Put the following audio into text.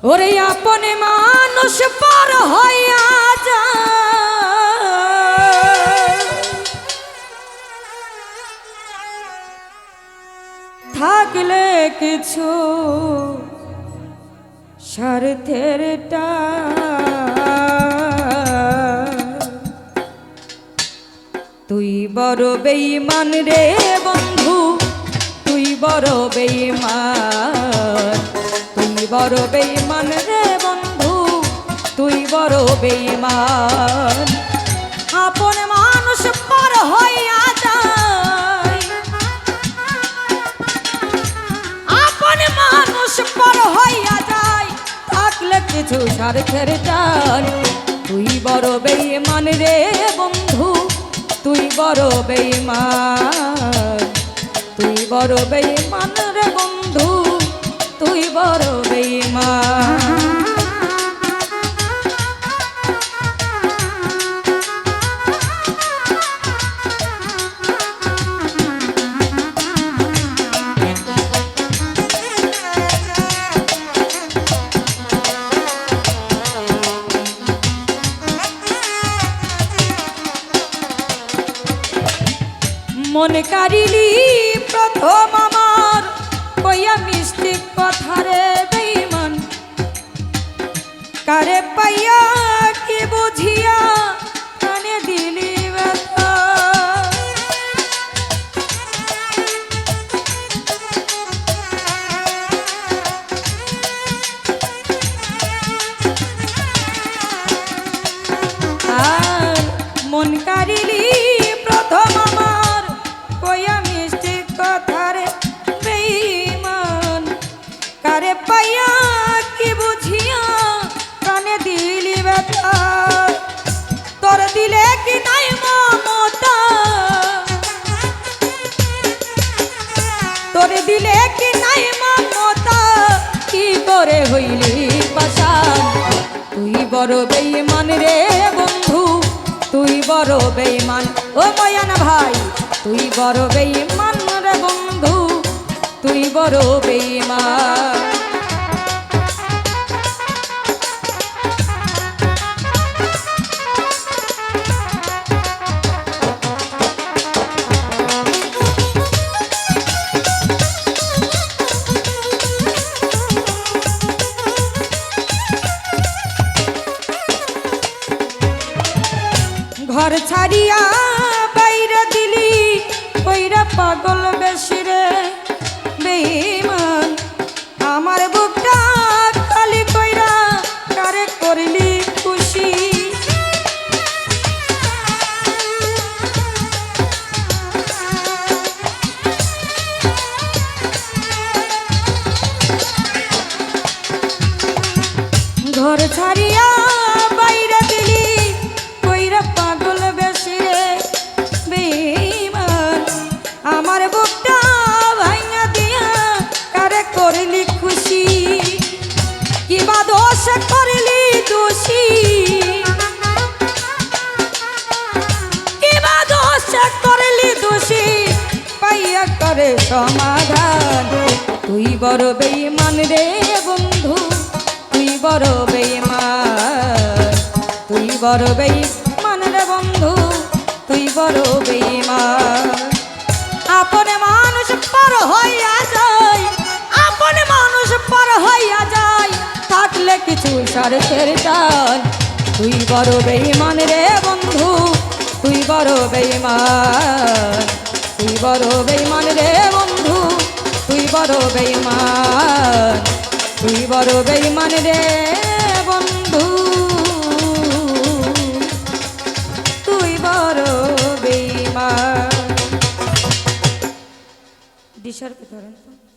ওরে আপনে মানুষ পার হইয়া যায়, থাকলে কিছু স্বার্থের তুই বড় বেঈমান রে বন্ধু, তুই বড় বেঈমান, তুই বড় বেঈমান রে বন্ধু, তুই বড় বেঈমান। আপন মানুষ পার হইয়া যায়, আপন মানুষ পার হইয়া যায়, থাকলে কিছু স্বার্থের টান। তুই বড় বেঈমান রে বন্ধু, তুই বড় বেঈমান, তুই বড় বেঈমান রে বন্ধু, তুই বড় বেঈমান। মন কারিলি প্রথম আমার কইয়া মিষ্টি কথা রে বেঈমান, কারে পাইয়া কি বুঝিয়া কানে দিলি ব্যথা। আর মন কারিলি প্রথম আমার কইয়া মিষ্টি কথা রে বেঈমান, কারে পাইয়া কি বুঝিয়া কানে দিলি ব্যথা। তোর দিলে কি নাই মমতা, তোর দিলে কি নাই মমতা, কি করে হইলি পাশান। তুই বড় বেঈমান রে বন্ধু, তুই বড় বেঈমান। ও ময়ানা ভাই, তুই বড় বেঈমান রে বন্ধু, তুই বড় বেঈমান। ঘর ছাড়িয়া বাইরে দিলি কইরা পাগল বেশি রে বেঈমান। আমার বুকটা খালি কইরা কারে করলি খুশি। ঘর ছাড়িয়া বাইরে দিলি কইরা পাগল বেশি রে বেঈমান। আমার বুকটা ভাঙা দিয়া কারে করলি খুশি। কিবা দোষ করলি দোষী, কিবা দোষ করলি দোষী, পাইয়া করে সমাধান। তুই বড় বেঈমান রে বন্ধু, তুই বড় বেঈমান, তুই বড় বেঈমান রে বন্ধু, তুই বড় বেঈমান। আপনে মানুষ পার হইয়া যায়, আপনে মানুষ পার হইয়া যায়, থাকলে কিছু স্বার্থের টান। তুই বড় বেঈমান রে বন্ধু, তুই বড় বেঈমান, তুই বড় বেঈমান রে বন্ধু, তুই বড় বেঈমান, তুই বড় বেঈমান রে বন্ধু, তুই বড় বেঈমান। দিশার কে ধরেন তো।